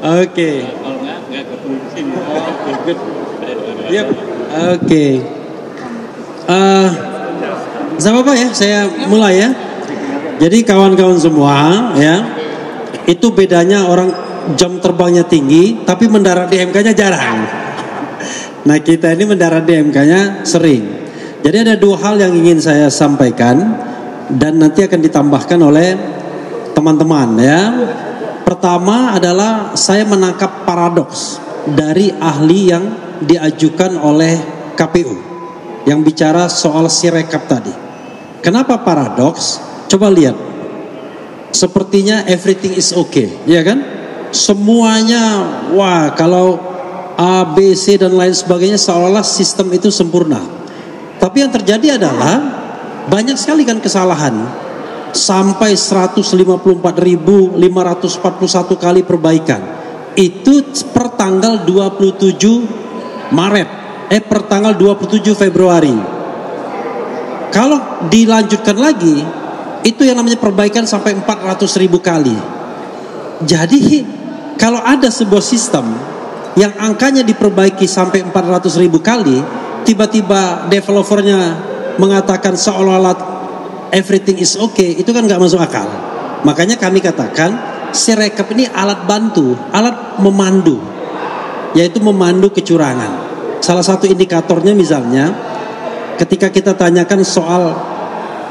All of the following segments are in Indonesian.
Oke. Kalau nggak ketemu di sini. Good. Yep. Oke. Sama apa ya? Saya mulai ya. Jadi kawan-kawan semua ya, itu bedanya orang jam terbangnya tinggi, tapi mendarat di MK-nya jarang. Nah kita ini mendarat di MK-nya sering. Jadi ada dua hal yang ingin saya sampaikan dan nanti akan ditambahkan oleh teman-teman ya. Pertama adalah saya menangkap paradoks dari ahli yang diajukan oleh KPU yang bicara soal Sirekap tadi. Kenapa paradoks? Coba lihat. Sepertinya everything is okay, ya kan? Semuanya wah, kalau A, B, C dan lain sebagainya seolah-olah sistem itu sempurna. Tapi yang terjadi adalah banyak sekali kan kesalahan. Sampai 154.541 kali perbaikan. Itu per tanggal 27 Maret. Per tanggal 27 Februari. Kalau dilanjutkan lagi, itu yang namanya perbaikan sampai 400.000 kali. Jadi kalau ada sebuah sistem yang angkanya diperbaiki sampai 400.000 kali, tiba-tiba developernya mengatakan seolah-olah everything is okay, itu kan nggak masuk akal. Makanya kami katakan Sirekap ini alat bantu, alat memandu, yaitu memandu kecurangan. Salah satu indikatornya misalnya ketika kita tanyakan soal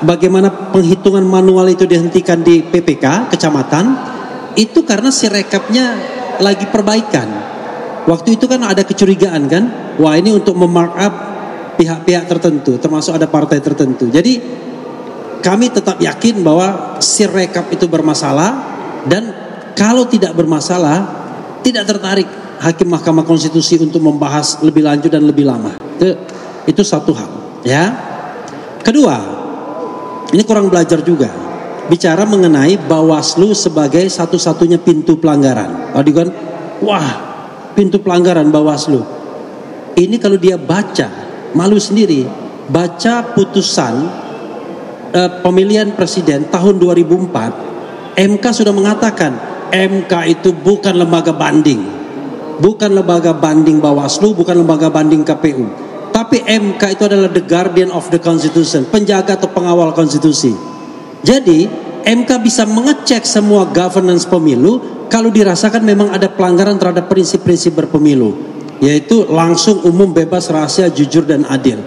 bagaimana penghitungan manual itu dihentikan di PPK kecamatan, itu karena Sirekapnya lagi perbaikan. Waktu itu kan ada kecurigaan kan, wah ini untuk memarkup pihak-pihak tertentu, termasuk ada partai tertentu. Jadi kami tetap yakin bahwa Sirekap itu bermasalah, dan kalau tidak bermasalah tidak tertarik Hakim Mahkamah Konstitusi untuk membahas lebih lanjut dan lebih lama. Itu satu hal ya. Kedua, ini kurang belajar juga, bicara mengenai Bawaslu sebagai satu-satunya pintu pelanggaran. Tadi kan, wah pintu pelanggaran Bawaslu. Ini kalau dia baca, malu sendiri. Baca putusan pemilihan presiden tahun 2004, MK sudah mengatakan MK itu bukan lembaga banding, bukan lembaga banding Bawaslu, bukan lembaga banding KPU, tapi MK itu adalah the guardian of the constitution, penjaga atau pengawal konstitusi. Jadi MK bisa mengecek semua governance pemilu kalau dirasakan memang ada pelanggaran terhadap prinsip-prinsip berpemilu, yaitu langsung, umum, bebas, rahasia, jujur dan adil.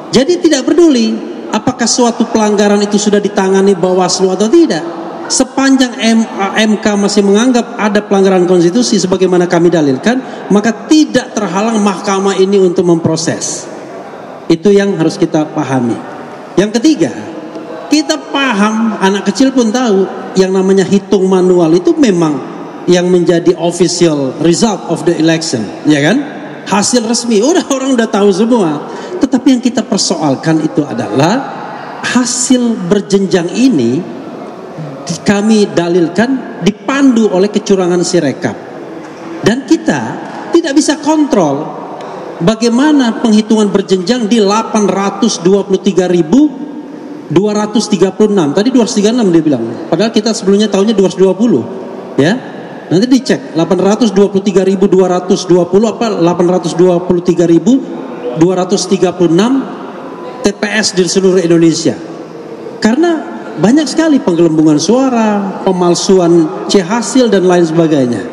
Jadi tidak peduli apakah suatu pelanggaran itu sudah ditangani Bawaslu atau tidak, sepanjang MK masih menganggap ada pelanggaran konstitusi sebagaimana kami dalilkan, maka tidak terhalang mahkamah ini untuk memproses. Itu yang harus kita pahami. Yang ketiga, kita paham, anak kecil pun tahu yang namanya hitung manual itu memang yang menjadi official result of the election, ya kan? Hasil resmi, orang udah tahu semua. Tetapi yang kita persoalkan itu adalah hasil berjenjang ini kami dalilkan dipandu oleh kecurangan Sirekap. Dan kita tidak bisa kontrol bagaimana penghitungan berjenjang di 823.236. Tadi 236 dia bilang. Padahal kita sebelumnya tahunnya 220. Ya. Nanti dicek 823.220 apa 823.236 TPS di seluruh Indonesia. Karena banyak sekali penggelembungan suara, pemalsuan C hasil dan lain sebagainya.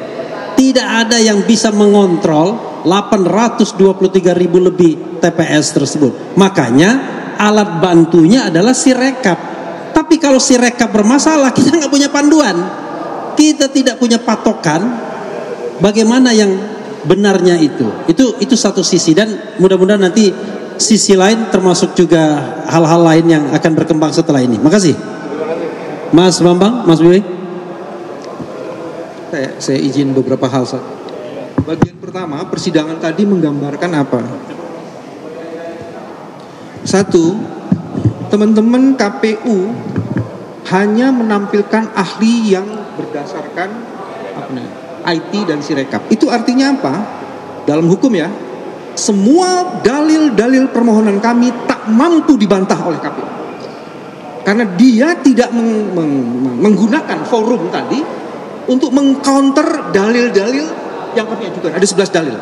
Tidak ada yang bisa mengontrol 823.000 lebih TPS tersebut. Makanya alat bantunya adalah Sirekap. Tapi kalau Sirekap bermasalah, kita nggak punya panduan. Kita tidak punya patokan bagaimana yang benarnya itu. Itu satu sisi, dan mudah-mudahan nanti sisi lain termasuk juga hal-hal lain yang akan berkembang setelah ini. Makasih. Mas Bambang, Mas Billy. Saya izin beberapa hal. Bagian pertama, persidangan tadi menggambarkan apa? Satu, teman-teman KPU hanya menampilkan ahli yang berdasarkan IT dan Sirekap. Itu artinya apa? Dalam hukum ya, semua dalil-dalil permohonan kami tak mampu dibantah oleh KPU. Karena dia tidak menggunakan forum tadi untuk mengcounter dalil-dalil yang kami ajukan, ada 11 dalil.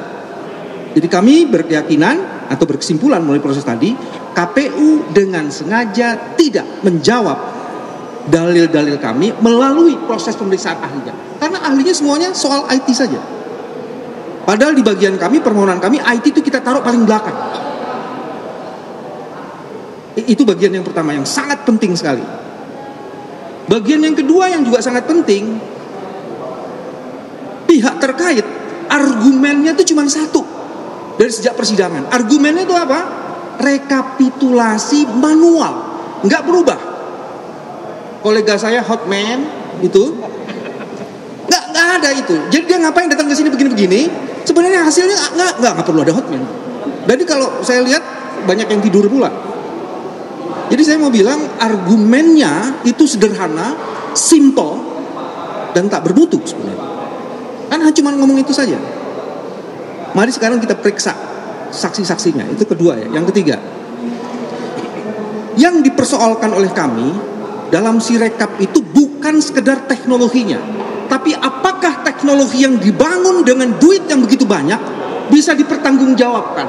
Jadi kami berkeyakinan atau berkesimpulan melalui proses tadi, KPU dengan sengaja tidak menjawab dalil-dalil kami melalui proses pemeriksaan ahlinya. Karena ahlinya semuanya soal IT saja. Padahal di bagian kami, permohonan kami, IT itu kita taruh paling belakang. Itu bagian yang pertama yang sangat penting sekali. Bagian yang kedua yang juga sangat penting, pihak terkait argumennya itu cuma satu. Dari sejak persidangan, argumennya itu apa? Rekapitulasi manual, nggak berubah. Kolega saya Hotman itu nggak ada itu. Jadi dia ngapain datang ke sini begini-begini? Sebenarnya hasilnya nggak perlu ada Hotman. Jadi kalau saya lihat banyak yang tidur pula. Jadi saya mau bilang argumennya itu sederhana, simple, dan tak bermutu sebenarnya. Kan cuma ngomong itu saja. Mari sekarang kita periksa saksi-saksinya. Itu kedua ya. Yang ketiga, yang dipersoalkan oleh kami dalam Sirekap itu bukan sekedar teknologinya, tapi apakah teknologi yang dibangun dengan duit yang begitu banyak bisa dipertanggungjawabkan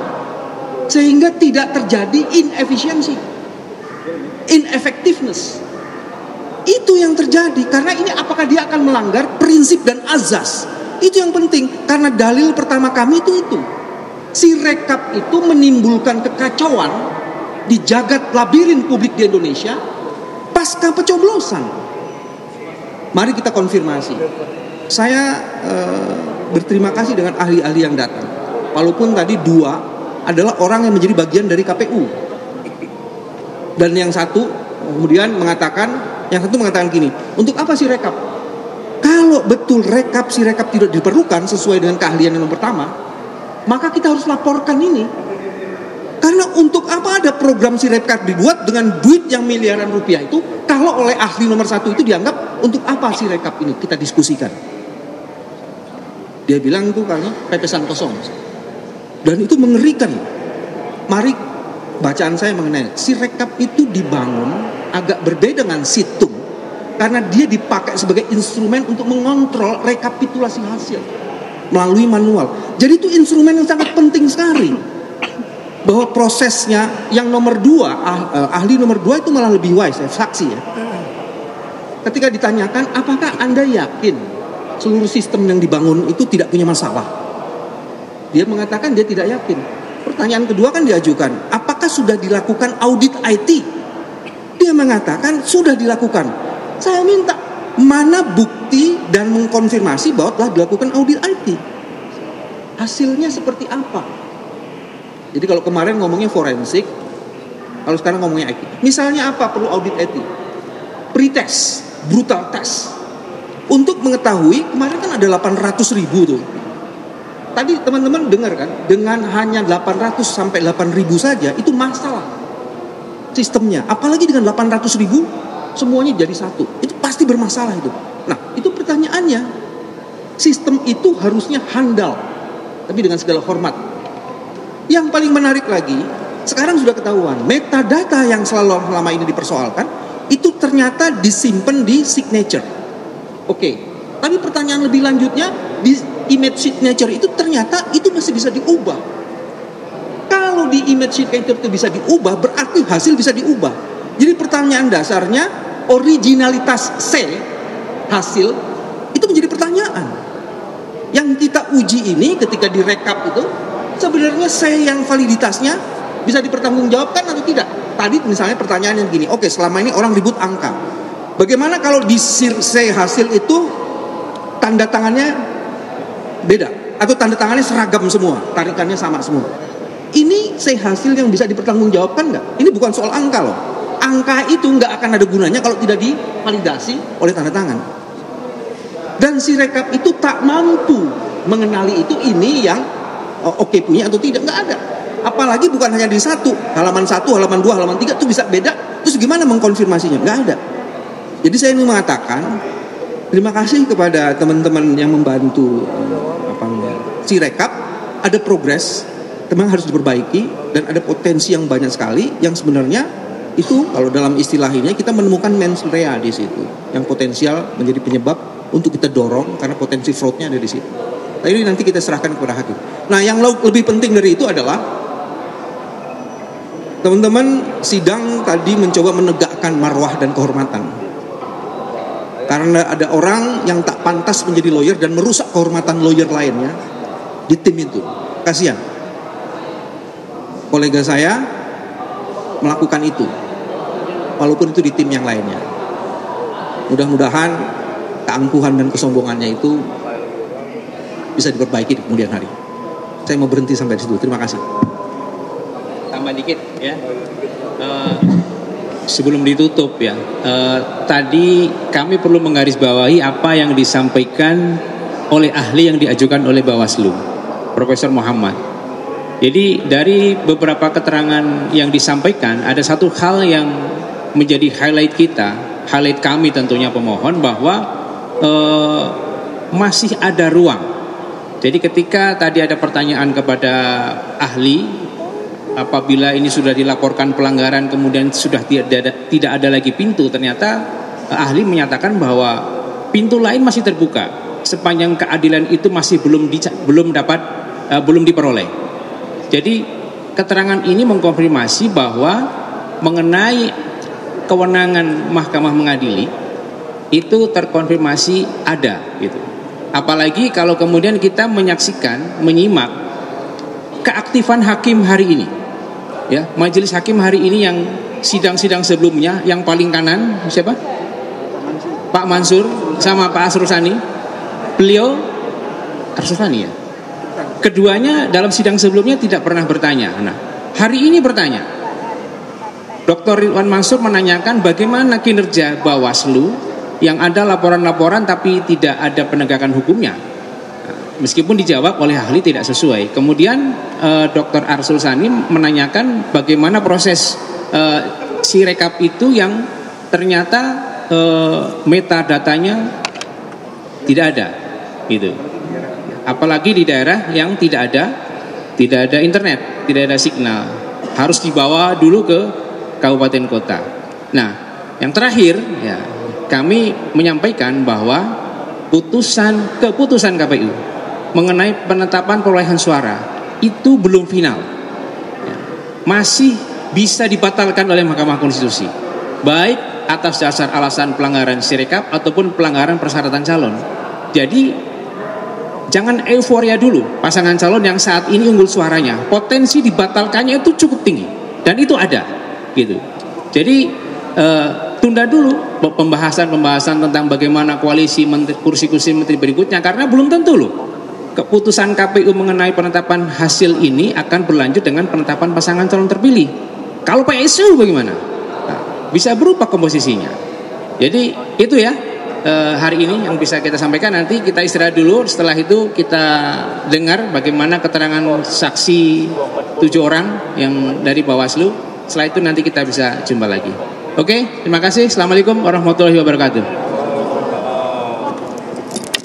sehingga tidak terjadi inefisiensi, ineffectiveness. Itu yang terjadi. Karena ini apakah dia akan melanggar prinsip dan azas. Itu yang penting, karena dalil pertama kami itu. Sirekap itu menimbulkan kekacauan di jagat labirin publik di Indonesia pasca pencoblosan. Mari kita konfirmasi. Saya berterima kasih dengan ahli-ahli yang datang. Walaupun tadi 2 adalah orang yang menjadi bagian dari KPU. Dan yang satu kemudian mengatakan, yang satu mengatakan gini, untuk apa Sirekap? Kalau betul Sirekap tidak diperlukan sesuai dengan keahlian yang pertama, maka kita harus laporkan ini. Karena untuk apa ada program Sirekap dibuat dengan duit yang miliaran rupiah itu, kalau oleh ahli nomor 1 itu dianggap untuk apa Sirekap ini kita diskusikan. Dia bilang itu karena pepesan kosong. Dan itu mengerikan. Mari bacaan saya mengenai Sirekap itu dibangun agak berbeda dengan situng. Karena dia dipakai sebagai instrumen untuk mengontrol rekapitulasi hasil melalui manual. Jadi itu instrumen yang sangat penting sekali. Bahwa prosesnya yang nomor 2, ahli nomor 2 itu malah lebih wise, saksi ya. Ketika ditanyakan, apakah Anda yakin seluruh sistem yang dibangun itu tidak punya masalah? Dia mengatakan dia tidak yakin. Pertanyaan kedua kan diajukan, apakah sudah dilakukan audit IT? Dia mengatakan sudah dilakukan. Saya minta mana bukti dan mengkonfirmasi bahwa telah dilakukan audit IT. Hasilnya seperti apa? Jadi kalau kemarin ngomongnya forensik, kalau sekarang ngomongnya IT. Misalnya apa perlu audit IT? Pretest, brutal test. Untuk mengetahui, kemarin kan ada 800.000 tuh. Tadi teman-teman dengar kan, dengan hanya 800 sampai 8.000 saja, itu masalah sistemnya. Apalagi dengan 800.000, semuanya jadi satu. Itu pasti bermasalah itu. Nah, itu pertanyaannya. Sistem itu harusnya handal, tapi dengan segala hormat. Yang paling menarik lagi, sekarang sudah ketahuan, metadata yang selama ini dipersoalkan, itu ternyata disimpan di signature. Oke, tapi pertanyaan lebih lanjutnya, di image signature itu ternyata itu masih bisa diubah. Kalau di image signature itu bisa diubah, berarti hasil bisa diubah. Jadi pertanyaan dasarnya, originalitas C hasil itu menjadi pertanyaan. Yang kita uji ini ketika direkap itu sebenarnya C yang validitasnya bisa dipertanggungjawabkan atau tidak. Tadi misalnya pertanyaan yang gini, oke, selama ini orang ribut angka. Bagaimana kalau di C hasil itu tanda tangannya beda atau tanda tangannya seragam semua, tarikannya sama semua? Ini C hasil yang bisa dipertanggungjawabkan nggak? Ini bukan soal angka loh. Angka itu nggak akan ada gunanya kalau tidak divalidasi oleh tanda tangan. Dan Sirekap itu tak mampu mengenali itu ini yang oke punya atau tidak, nggak ada. Apalagi bukan hanya di halaman 1, halaman 2, halaman 3 itu bisa beda. Terus gimana mengkonfirmasinya? Nggak ada. Jadi saya ingin mengatakan terima kasih kepada teman-teman yang membantu Sirekap. Ada progres, memang harus diperbaiki dan ada potensi yang banyak sekali yang sebenarnya itu kalau dalam istilah ini kita menemukan mens rea di situ yang potensial menjadi penyebab untuk kita dorong karena potensi fraudnya ada di situ. Ini nanti kita serahkan kepada hakim. Nah, yang lebih penting dari itu adalah teman-teman sidang tadi mencoba menegakkan marwah dan kehormatan. Karena ada orang yang tak pantas menjadi lawyer dan merusak kehormatan lawyer lainnya di tim itu. Kasihan. Kolega saya melakukan itu. Walaupun itu di tim yang lainnya. Mudah-mudahan keangkuhan dan kesombongannya itu bisa diperbaiki di kemudian hari. Saya mau berhenti sampai di situ. Terima kasih. Tambah dikit ya. Sebelum ditutup ya, tadi kami perlu menggarisbawahi apa yang disampaikan oleh ahli yang diajukan oleh Bawaslu, Profesor Muhammad. Jadi dari beberapa keterangan yang disampaikan, ada satu hal yang menjadi highlight kita, highlight kami tentunya pemohon, bahwa masih ada ruang. Jadi ketika tadi ada pertanyaan kepada ahli, apabila ini sudah dilaporkan pelanggaran kemudian sudah tidak ada lagi pintu, ternyata ahli menyatakan bahwa pintu lain masih terbuka sepanjang keadilan itu masih belum diperoleh. Jadi keterangan ini mengkonfirmasi bahwa mengenai kewenangan mahkamah mengadili itu terkonfirmasi ada gitu. Apalagi kalau kemudian kita menyaksikan, menyimak keaktifan hakim hari ini. Ya, majelis hakim hari ini yang sidang-sidang sebelumnya, yang paling kanan siapa? Pak Mansur sama Pak Asrul-Sani. Beliau Asrul-Sani ya. Keduanya dalam sidang sebelumnya tidak pernah bertanya. Nah, hari ini bertanya. Dr. Ridwan Mansur menanyakan bagaimana kinerja Bawaslu yang ada laporan-laporan tapi tidak ada penegakan hukumnya. Meskipun dijawab oleh ahli tidak sesuai. Kemudian Dr. Arsul Sani menanyakan bagaimana proses Sirekap itu yang ternyata metadatanya tidak ada, gitu. Apalagi di daerah yang tidak ada internet, tidak ada signal, harus dibawa dulu ke kabupaten kota. Nah, yang terakhir ya, kami menyampaikan bahwa keputusan KPU mengenai penetapan perolehan suara itu belum final, masih bisa dibatalkan oleh Mahkamah Konstitusi, baik atas dasar alasan pelanggaran Sirekap ataupun pelanggaran persyaratan calon. Jadi jangan euforia dulu. Pasangan calon yang saat ini unggul suaranya, potensi dibatalkannya itu cukup tinggi dan itu ada, gitu. Jadi tunda dulu pembahasan tentang bagaimana koalisi kursi-kursi menteri berikutnya, karena belum tentu loh keputusan KPU mengenai penetapan hasil ini akan berlanjut dengan penetapan pasangan calon terpilih. Kalau PSU bagaimana? Nah, bisa berubah komposisinya. Jadi itu ya hari ini yang bisa kita sampaikan. Nanti kita istirahat dulu, setelah itu kita dengar bagaimana keterangan saksi 7 orang yang dari Bawaslu. Setelah itu nanti kita bisa jumpa lagi. Oke, terima kasih. Assalamualaikum warahmatullahi wabarakatuh.